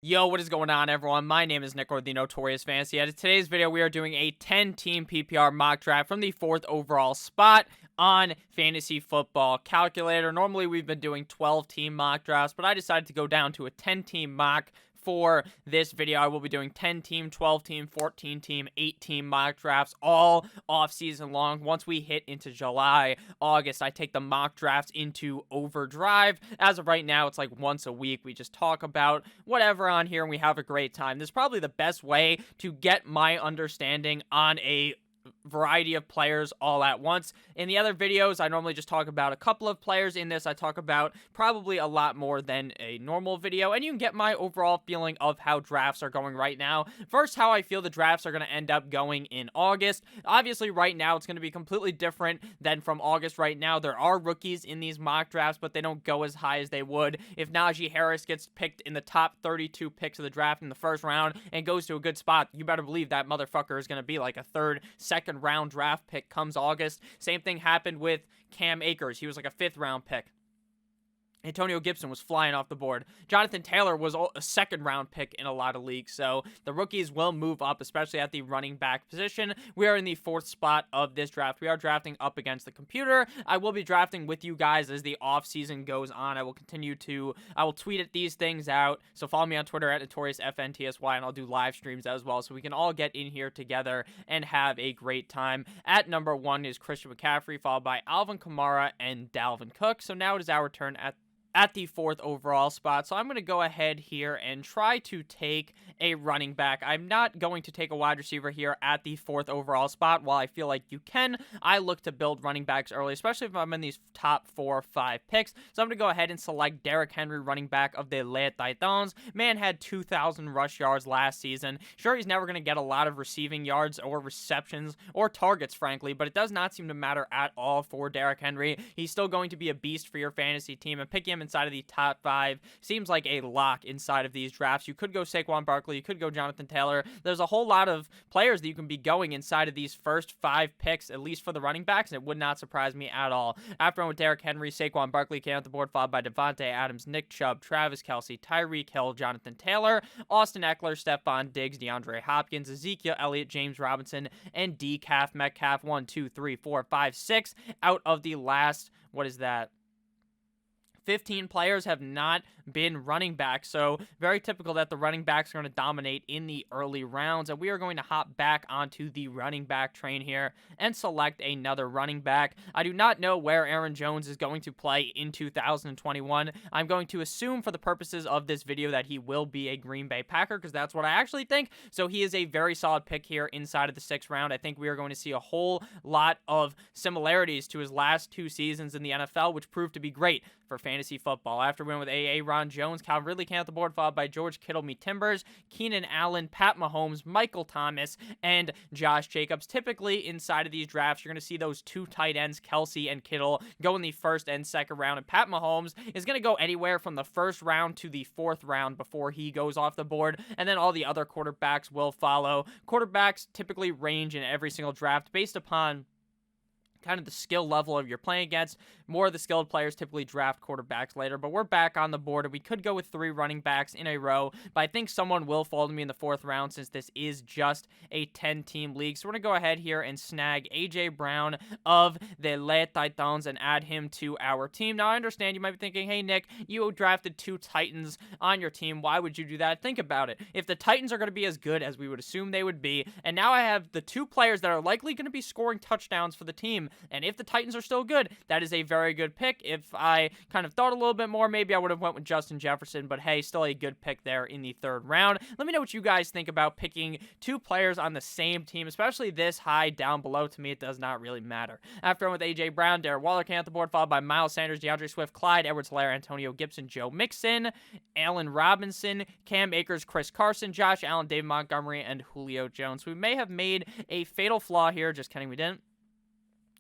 Yo, what is going on, everyone? My name is Nick, or the Notorious Fantasy. In today's video, we are doing a 10-team PPR mock draft from the 4th overall spot on Fantasy Football Calculator. Normally, we've been doing 12-team mock drafts, but I decided to go down to a 10-team mock for this video. I will be doing 10-team, 12-team, 14-team, 8-team mock drafts all off season long. Once we hit into July, August, I take the mock drafts into overdrive. As of right now, it's like once a week. We just talk about whatever on here and we have a great time. This is probably the best way to get my understanding on a variety of players all at once. In the other videos, I normally just talk about a couple of players. In this, I talk about probably a lot more than a normal video, and you can get my overall feeling of how drafts are going right now. First, how I feel the drafts are going to end up going in August. Obviously, right now, it's going to be completely different than from August. Right now, there are rookies in these mock drafts, but they don't go as high as they would if Najee Harris gets picked in the top 32 picks of the draft in the first round and goes to a good spot. You better believe that motherfucker is going to be like a second round draft pick comes August. Same thing happened with Cam Akers. He was like a 5th round pick. Antonio Gibson was flying off the board. Jonathan Taylor was a 2nd round pick in a lot of leagues. So the rookies will move up, especially at the running back position. We are in the 4th spot of this draft. We are drafting up against the computer. I will be drafting with you guys as the off season goes on. I will tweet at these things out. So follow me on Twitter at NotoriousFNTSY, and I'll do live streams as well. So we can all get in here together and have a great time. At number 1 is Christian McCaffrey, followed by Alvin Kamara and Dalvin Cook. So now it is our turn at the 4th overall spot. So I'm going to go ahead here and try to take a running back. I'm not going to take a wide receiver here at the 4th overall spot. While I feel like you can, I look to build running backs early, especially if I'm in these top 4 or 5 picks. So I'm going to go ahead and select Derrick Henry, running back of the Les Titans. Man had 2,000 rush yards last season. Sure, he's never going to get a lot of receiving yards or receptions or targets, frankly, but it does not seem to matter at all for Derrick Henry. He's still going to be a beast for your fantasy team, and picking him inside of the top 5 seems like a lock inside of these drafts. You could go Saquon Barkley, you could go Jonathan Taylor. There's a whole lot of players that you can be going inside of these first 5 picks, at least for the running backs, and it would not surprise me at all. After I'm with Derrick Henry, Saquon Barkley came off the board, followed by Devontae Adams, Nick Chubb, Travis Kelce, Tyreek Hill, Jonathan Taylor, Austin Eckler, Stephon Diggs, DeAndre Hopkins, Ezekiel Elliott, James Robinson, and DK Metcalf. 1, 2, 3, 4, 5, 6 out of the last, 15 players have not been running backs, so very typical that the running backs are going to dominate in the early rounds, and we are going to hop back onto the running back train here and select another running back. I do not know where Aaron Jones is going to play in 2021. I'm going to assume for the purposes of this video that he will be a Green Bay Packer, because that's what I actually think, so he is a very solid pick here inside of the 6th round. I think we are going to see a whole lot of similarities to his last 2 seasons in the NFL, which proved to be great for fantasy football. After we went with Ron Jones, Calvin Ridley came off the board, followed by George Kittle, me Timbers, Keenan Allen, Pat Mahomes, Michael Thomas, and Josh Jacobs. Typically, inside of these drafts, you're going to see those 2 tight ends, Kelce and Kittle, go in the 1st and 2nd round, and Pat Mahomes is going to go anywhere from the 1st round to the 4th round before he goes off the board, and then all the other quarterbacks will follow. Quarterbacks typically range in every single draft based upon kind of the skill level of you're playing against. More of the skilled players typically draft quarterbacks later, but we're back on the board, and we could go with 3 running backs in a row, but I think someone will fall to me in the 4th round since this is just a 10-team league. So we're going to go ahead here and snag A.J. Brown of the Les Titans and add him to our team. Now, I understand you might be thinking, hey, Nick, you drafted 2 Titans on your team. Why would you do that? Think about it. If the Titans are going to be as good as we would assume they would be, and now I have the 2 players that are likely going to be scoring touchdowns for the team, and if the Titans are still good, that is a very good pick. If I kind of thought a little bit more, maybe I would have went with Justin Jefferson, but hey, still a good pick there in the 3rd round. Let me know what you guys think about picking 2 players on the same team, especially this high down below. To me, it does not really matter. After I'm with A.J. Brown, Darren Waller came off the board, followed by Miles Sanders, DeAndre Swift, Clyde Edwards-Helaire, Antonio Gibson, Joe Mixon, Allen Robinson, Cam Akers, Chris Carson, Josh Allen, David Montgomery, and Julio Jones. We may have made a fatal flaw here. Just kidding, we didn't.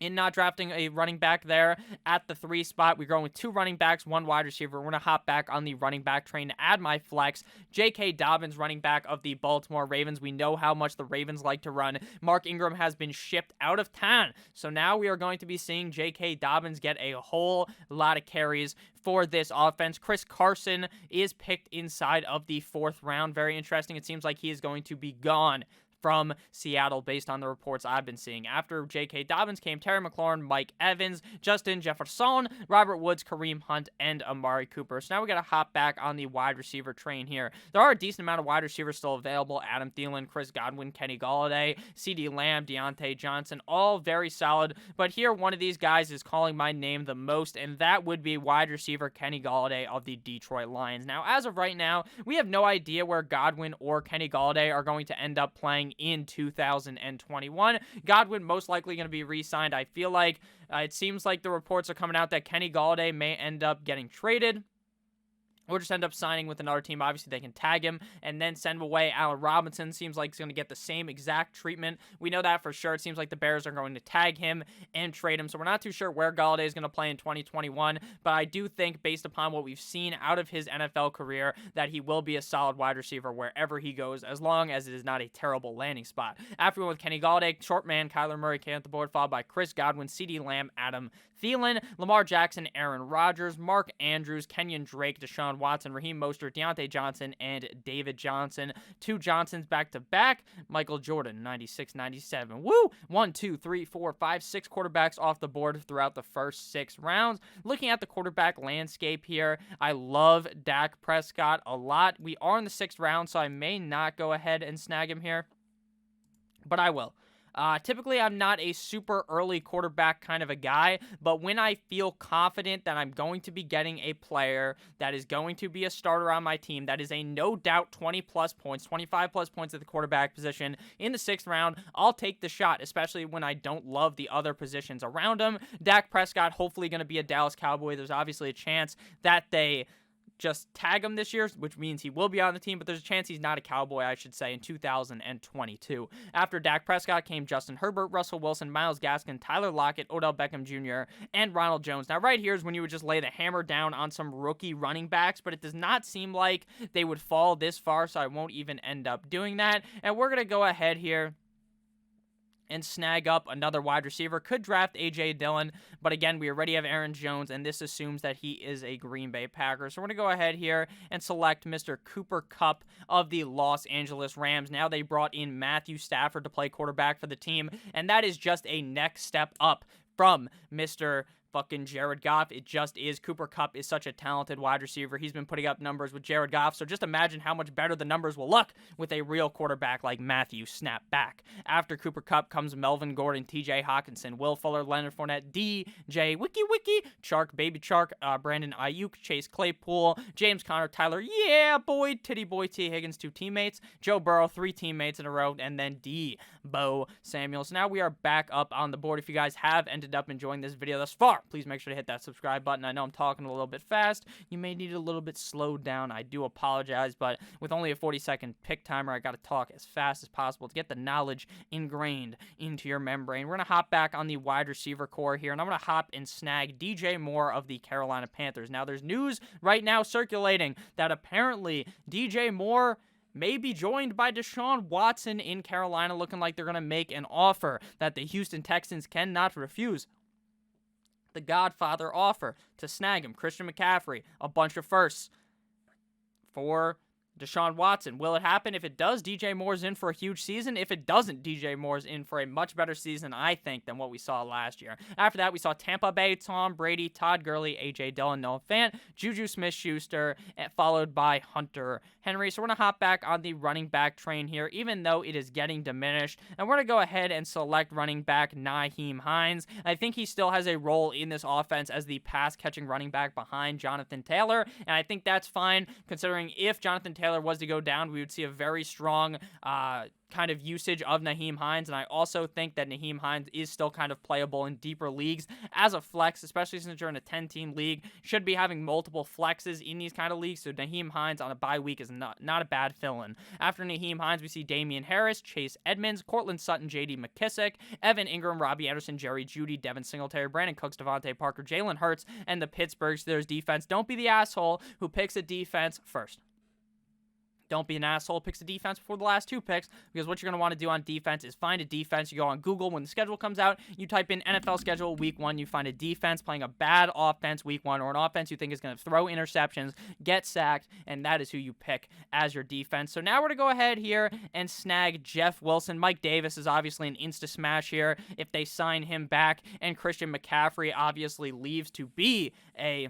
in not drafting a running back there at the 3 spot. We're going with 2 running backs, 1 wide receiver. We're going to hop back on the running back train to add my flex. J.K. Dobbins, running back of the Baltimore Ravens. We know how much the Ravens like to run. Mark Ingram has been shipped out of town. So now we are going to be seeing J.K. Dobbins get a whole lot of carries for this offense. Chris Carson is picked inside of the 4th round. Very interesting. It seems like he is going to be gone from Seattle based on the reports I've been seeing. After J.K. Dobbins came Terry McLaurin, Mike Evans, Justin Jefferson, Robert Woods, Kareem Hunt, and Amari Cooper. So now we got to hop back on the wide receiver train here. There are a decent amount of wide receivers still available. Adam Thielen, Chris Godwin, Kenny Golladay, CeeDee Lamb, Deontay Johnson, all very solid. But here, one of these guys is calling my name the most, and that would be wide receiver Kenny Golladay of the Detroit Lions. Now, as of right now, we have no idea where Godwin or Kenny Golladay are going to end up playing in 2021. Godwin most likely going to be re-signed. I feel like it seems like the reports are coming out that Kenny Golladay may end up getting traded or just end up signing with another team. Obviously, they can tag him and then send away Allen Robinson. Seems like he's going to get the same exact treatment. We know that for sure. It seems like the Bears are going to tag him and trade him. So we're not too sure where Golladay is going to play in 2021. But I do think, based upon what we've seen out of his NFL career, that he will be a solid wide receiver wherever he goes, as long as it is not a terrible landing spot. After we went with Kenny Golladay, short man Kyler Murray came at the board, followed by Chris Godwin, CeeDee Lamb, Adam Thielen, Lamar Jackson, Aaron Rodgers, Mark Andrews, Kenyon Drake, Deshaun Watson, Raheem Mostert, Deontay Johnson, and David Johnson. 2 Johnsons back-to-back. Michael Jordan, 96-97. Woo! 1, 2, 3, 4, 5, 6 quarterbacks off the board throughout the first 6 rounds. Looking at the quarterback landscape here, I love Dak Prescott a lot. We are in the 6th round, so I may not go ahead and snag him here, but I will. Typically, I'm not a super early quarterback kind of a guy, but when I feel confident that I'm going to be getting a player that is going to be a starter on my team, that is a no doubt 20-plus points, 25-plus points at the quarterback position in the 6th round, I'll take the shot, especially when I don't love the other positions around him. Dak Prescott, hopefully going to be a Dallas Cowboy. There's obviously a chance that they just tag him this year, which means he will be on the team, but there's a chance he's not a Cowboy, I should say, in 2022. After Dak Prescott came Justin Herbert, Russell Wilson, Myles Gaskin, Tyler Lockett, Odell Beckham Jr., and Ronald Jones. Now, right here is when you would just lay the hammer down on some rookie running backs, but it does not seem like they would fall this far, so I won't even end up doing that. And we're going to go ahead here and snag up another wide receiver. Could draft A.J. Dillon, but again, we already have Aaron Jones, and this assumes that he is a Green Bay Packer. So we're going to go ahead here and select Mr. Cooper Kupp of the Los Angeles Rams. Now they brought in Matthew Stafford to play quarterback for the team, and that is just a next step up from Mr. fucking Jared Goff. It just is. Cooper Kupp is such a talented wide receiver. He's been putting up numbers with Jared Goff, so just imagine how much better the numbers will look with a real quarterback like Matthew Snap back. After Cooper Kupp comes Melvin Gordon, TJ Hawkinson, Will Fuller, Leonard Fournette, DJ Wiki, Chark, Baby Chark, Brandon Ayuk, Chase Claypool, James Conner, Tyler, yeah, boy, Titty Boy T. Higgins, 2 teammates, Joe Burrow, 3 teammates in a row, and then Bo Samuel. So now we are back up on the board. If you guys have ended up enjoying this video thus far, please make sure to hit that subscribe button. I know I'm talking a little bit fast. You may need it a little bit slowed down. I do apologize, but with only a 40-second pick timer, I got to talk as fast as possible to get the knowledge ingrained into your membrane. We're going to hop back on the wide receiver core here, and I'm going to hop and snag DJ Moore of the Carolina Panthers. Now, there's news right now circulating that apparently DJ Moore may be joined by Deshaun Watson in Carolina, looking like they're going to make an offer that the Houston Texans cannot refuse. The Godfather offer to snag him. Christian McCaffrey, a bunch of firsts for Deshaun Watson. Will it happen? If it does, DJ Moore's in for a huge season. If it doesn't, DJ Moore's in for a much better season, I think, than what we saw last year. After that, we saw Tampa Bay, Tom Brady, Todd Gurley, A.J. Dillon, Noah Fant, Juju Smith-Schuster, followed by Hunter Henry. So we're going to hop back on the running back train here, even though it is getting diminished. And we're going to go ahead and select running back Nyheim Hines. I think he still has a role in this offense as the pass-catching running back behind Jonathan Taylor, and I think that's fine, considering if Jonathan Taylor Taylor was to go down, we would see a very strong kind of usage of Nyheim Hines, and I also think that Nyheim Hines is still kind of playable in deeper leagues as a flex, especially since you're in a 10-team league. Should be having multiple flexes in these kind of leagues, so Nyheim Hines on a bye week is not a bad fill-in. After Nyheim Hines, we see Damian Harris, Chase Edmonds, Cortland Sutton, J.D. McKissick, Evan Ingram, Robbie Anderson, Jerry Jeudy, Devin Singletary, Brandon Cooks, Devontae Parker, Jalen Hurts, and the Pittsburgh Steelers defense. Don't be the asshole who picks a defense first. Don't be an asshole, picks a defense before the last two picks, because what you're going to want to do on defense is find a defense. You go on Google when the schedule comes out, you type in NFL schedule week 1, you find a defense playing a bad offense week 1, or an offense you think is going to throw interceptions, get sacked, and that is who you pick as your defense. So now we're going to go ahead here and snag Jeff Wilson. Mike Davis is obviously an insta-smash here if they sign him back, and Christian McCaffrey obviously leaves to be a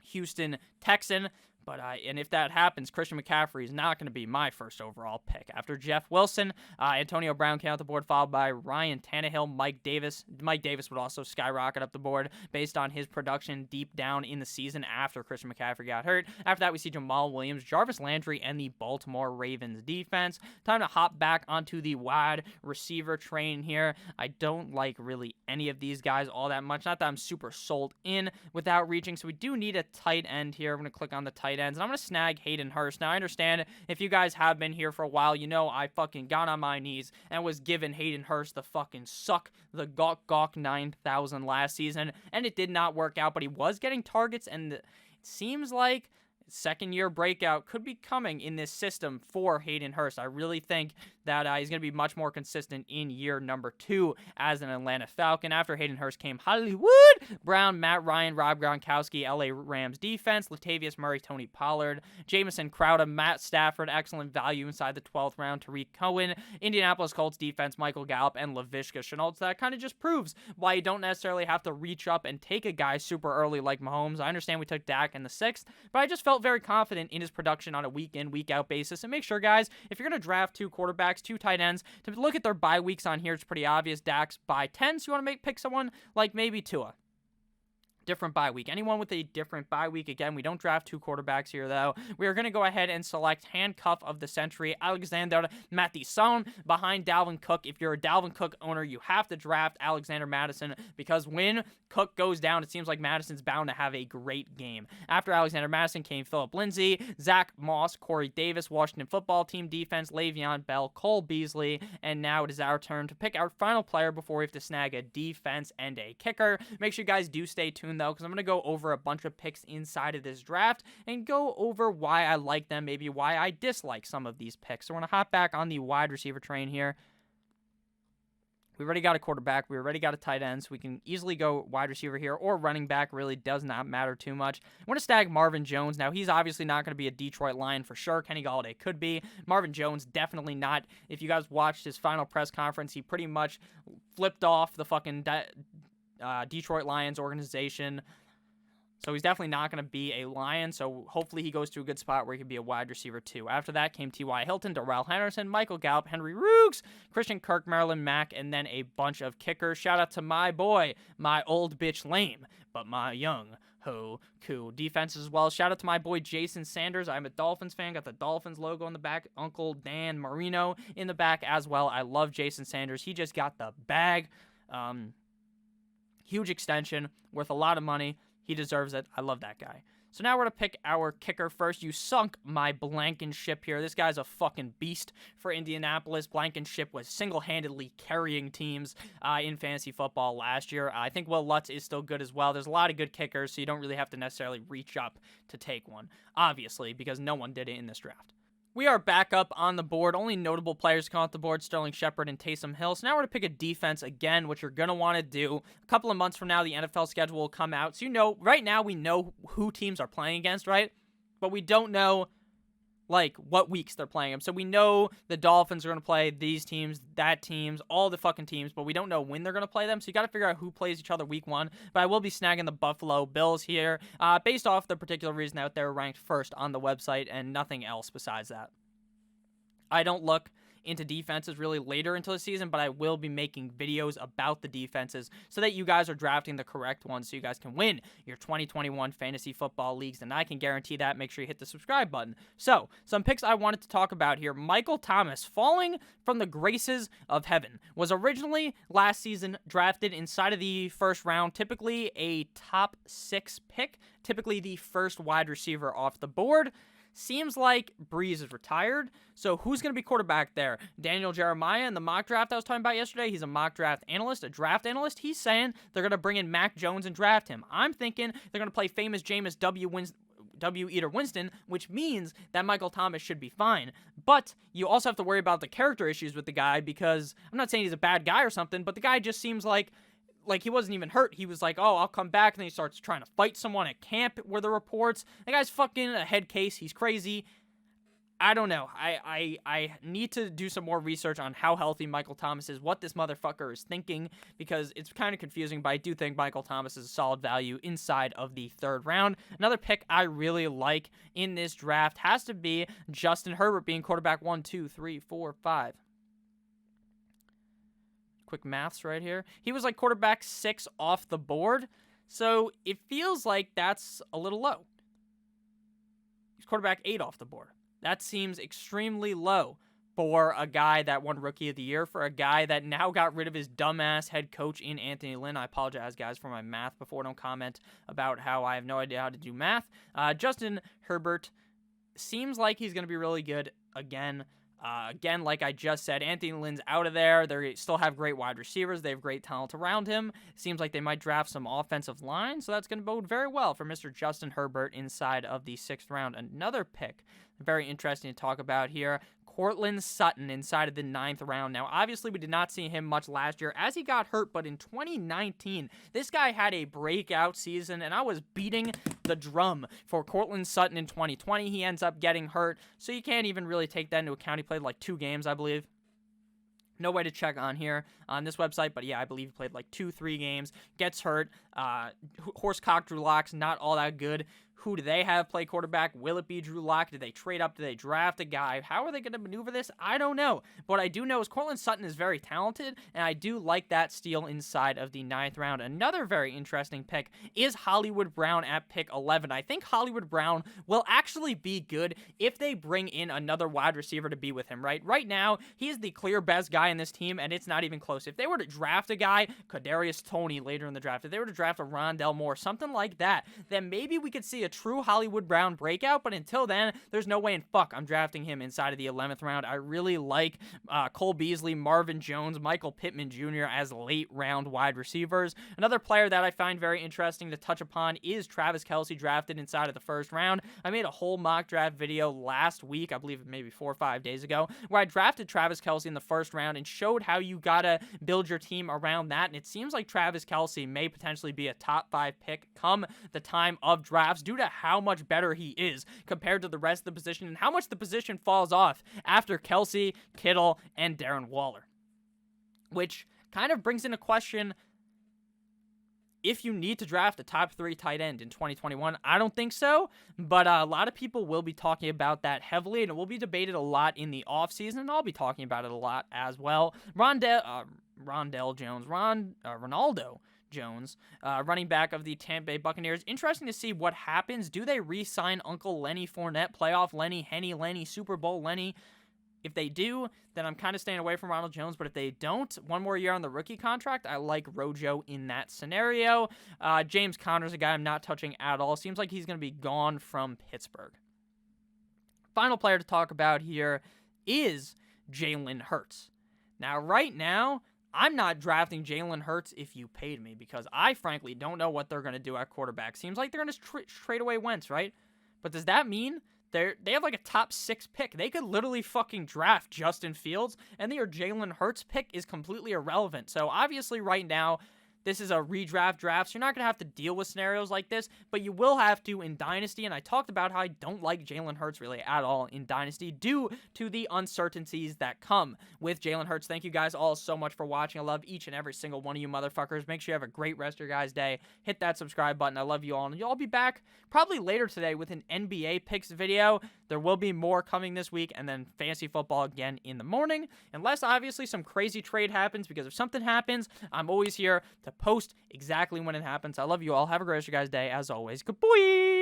Houston Texan. But and if that happens, Christian McCaffrey is not going to be my first overall pick. After Jeff Wilson, Antonio Brown came out the board, followed by Ryan Tannehill, Mike Davis. Mike Davis would also skyrocket up the board based on his production deep down in the season after Christian McCaffrey got hurt. After that, we see Jamal Williams, Jarvis Landry, and the Baltimore Ravens defense. Time to hop back onto the wide receiver train here. I don't like really any of these guys all that much. Not that I'm super sold in without reaching, so we do need a tight end here. I'm going to click on the tight ends, and I'm going to snag Hayden Hurst. Now, I understand if you guys have been here for a while, you know I fucking got on my knees and was giving Hayden Hurst the fucking suck, the gawk 9000 last season, and it did not work out, but he was getting targets, and it seems like second-year breakout could be coming in this system for Hayden Hurst. I really think that he's going to be much more consistent in year number 2 as an Atlanta Falcon. After Hayden Hurst came Hollywood Brown, Matt Ryan, Rob Gronkowski, LA Rams defense, Latavius Murray, Tony Pollard, Jamison Crowder, Matt Stafford, excellent value inside the 12th round, Tariq Cohen, Indianapolis Colts defense, Michael Gallup, and Laviska Shenault. That kind of just proves why you don't necessarily have to reach up and take a guy super early like Mahomes. I understand we took Dak in the 6th, but I just felt very confident in his production on a week-in, week-out basis. And make sure, guys, if you're going to draft 2 quarterbacks, 2 tight ends, to look at their bye weeks on here. It's pretty obvious. Dak's bye 10, so you want to pick someone like maybe Tua. Different bye week. Anyone with a different bye week. Again, we don't draft 2 quarterbacks here, though. We are going to go ahead and select handcuff of the century, Alexander Mattison, behind Dalvin Cook. If you're a Dalvin Cook owner, you have to draft Alexander Mattison, because when Cook goes down, it seems like Madison's bound to have a great game. After Alexander Mattison came Phillip Lindsay, Zach Moss, Corey Davis, Washington football team defense, Le'Veon Bell, Cole Beasley, and now it is our turn to pick our final player before we have to snag a defense and a kicker. Make sure you guys do stay tuned, though, because I'm going to go over a bunch of picks inside of this draft and go over why I like them, maybe why I dislike some of these picks. So we're going to hop back on the wide receiver train here. We already got a quarterback. We already got a tight end, so we can easily go wide receiver here, or running back. Really does not matter too much. I'm going to snag Marvin Jones. Now, he's obviously not going to be a Detroit Lion for sure. Kenny Golladay could be. Marvin Jones, definitely not. If you guys watched his final press conference, he pretty much flipped off the fucking Detroit Lions organization. So he's definitely not going to be a Lion, so hopefully he goes to a good spot where he can be a wide receiver too. After that came T.Y. Hilton, Darrell Henderson, Michael Gallup, Henry Ruggs, Christian Kirk, Marilyn Mack, and then a bunch of kickers. Shout out to my boy, my old bitch lame, but my young ho cool defense as well. Shout out to my boy Jason Sanders. I'm a Dolphins fan. Got the Dolphins logo on the back. Uncle Dan Marino in the back as well. I love Jason Sanders. He just got the bag. Huge extension, worth a lot of money. He deserves it. I love that guy. So now we're going to pick our kicker first. You sunk my Blankenship here. This guy's a fucking beast for Indianapolis. Blankenship was single-handedly carrying teams in fantasy football last year. I think Will Lutz is still good as well. There's a lot of good kickers, so you don't really have to necessarily reach up to take one, obviously, because no one did it in this draft. We are back up on the board. Only notable players come off the board, Sterling Shepard and Taysom Hill. So now we're going to pick a defense again, which you're going to want to do. A couple of months from now, the NFL schedule will come out. So you know, right now we know who teams are playing against, right? But we don't know, like, what weeks they're playing them. So we know the Dolphins are going to play these teams, that teams, all the fucking teams, but we don't know when they're going to play them. So you got to figure out who plays each other week 1. But I will be snagging the Buffalo Bills here based off the particular reason that they're ranked first on the website and nothing else besides that. I don't look into defenses really later into the season, but I will be making videos about the defenses so that you guys are drafting the correct ones so you guys can win your 2021 fantasy football leagues, and I can guarantee that. Make sure you hit the subscribe button. So, some picks I wanted to talk about here. Michael Thomas, falling from the graces of heaven, was originally last season drafted inside of the first round, typically a top 6 pick, typically the first wide receiver off the board. Seems like Breeze is retired, so who's going to be quarterback there? Daniel Jeremiah in the mock draft I was talking about yesterday, he's a mock draft analyst, a draft analyst. He's saying they're going to bring in Mac Jones and draft him. I'm thinking they're going to play famous Jameis W. Eater Winston, which means that Michael Thomas should be fine. But you also have to worry about the character issues with the guy, because I'm not saying he's a bad guy or something, but the guy just seems like he wasn't even hurt. He was like, oh, I'll come back, and then he starts trying to fight someone at camp, were the reports. The guy's fucking a head case. He's crazy. I don't know. I need to do some more research on how healthy Michael Thomas is, what this motherfucker is thinking, because it's kind of confusing, but I do think Michael Thomas is a solid value inside of the 3rd round. Another pick I really like in this draft has to be Justin Herbert being quarterback 1, 2, 3, 4, 5. Quick maths right here. He was like quarterback 6 off the board, so it feels like that's a little low. He's quarterback 8 off the board. That seems extremely low for a guy that won Rookie of the Year, for a guy that now got rid of his dumbass head coach in Anthony Lynn. I apologize, guys, for my math before. Don't comment about how I have no idea how to do math. Justin Herbert seems like he's going to be really good again. Again, like I just said, Anthony Lynn's out of there. They still have great wide receivers. They have great talent around him. Seems like they might draft some offensive line, so that's going to bode very well for Mr. Justin Herbert inside of the 6th round. Another pick, very interesting to talk about here, Courtland Sutton inside of the 9th round. Now, obviously, we did not see him much last year as he got hurt, but in 2019, this guy had a breakout season, and I was beating the drum for Courtland Sutton in 2020. He ends up getting hurt, so you can't even really take that into account. He played like 2 games, I believe. No way to check on here on this website, but yeah, I believe he played like 2-3 games, gets hurt. Horsecock Drew Lock's not all that good. Who do they have play quarterback? Will it be Drew Lock? Did they trade up? Did they draft a guy? How are they going to maneuver this? I don't know. But what I do know is Courtland Sutton is very talented, and I do like that steal inside of the 9th round. Another very interesting pick is Hollywood Brown at pick 11. I think Hollywood Brown will actually be good if they bring in another wide receiver to be with him, right? Right now, he is the clear best guy in this team, and it's not even close. If they were to draft a guy, Kadarius Toney later in the draft, if they were to draft a Rondell Moore, something like that, then maybe we could see a true Hollywood Brown breakout, but until then, there's no way in fuck I'm drafting him inside of the 11th round. I really like Cole Beasley, Marvin Jones, Michael Pittman Jr. as late round wide receivers. Another player that I find very interesting to touch upon is Travis Kelce, drafted inside of the 1st round. I made a whole mock draft video last week, I believe maybe 4 or 5 days ago, where I drafted Travis Kelce in the 1st round and showed how you gotta build your team around that, and it seems like Travis Kelce may potentially be a top 5 pick come the time of drafts due to how much better he is compared to the rest of the position and how much the position falls off after Kelce, Kittle, and Darren Waller. Which kind of brings into question if you need to draft a top 3 tight end in 2021. I don't think so, but a lot of people will be talking about that heavily, and it will be debated a lot in the offseason, and I'll be talking about it a lot as well. Ronaldo Jones, running back of the Tampa Bay Buccaneers. Interesting to see what happens. Do they re-sign Uncle Lenny Fournette, playoff Lenny, Henny Lenny, Super Bowl Lenny? If they do, then I'm kind of staying away from Ronald Jones, but if they don't, one more year on the rookie contract, I like Rojo in that scenario. James Conner's a guy I'm not touching at all. Seems like he's going to be gone from Pittsburgh. Final player to talk about here is Jalen Hurts. Now, right now, I'm not drafting Jalen Hurts if you paid me, because I frankly don't know what they're going to do at quarterback. Seems like they're going to trade away Wentz, right? But does that mean they have like a top 6 pick? They could literally fucking draft Justin Fields, and their Jalen Hurts pick is completely irrelevant. So obviously right now, this is a redraft draft, so you're not going to have to deal with scenarios like this, but you will have to in Dynasty, and I talked about how I don't like Jalen Hurts really at all in Dynasty due to the uncertainties that come with Jalen Hurts. Thank you guys all so much for watching. I love each and every single one of you motherfuckers. Make sure you have a great rest of your guys' day. Hit that subscribe button. I love you all, and I'll be back probably later today with an NBA picks video. There will be more coming this week, and then fantasy football again in the morning, unless obviously some crazy trade happens, because if something happens, I'm always here to post exactly when it happens. I love you all. Have a great rest of your guys' day. As always, good boy.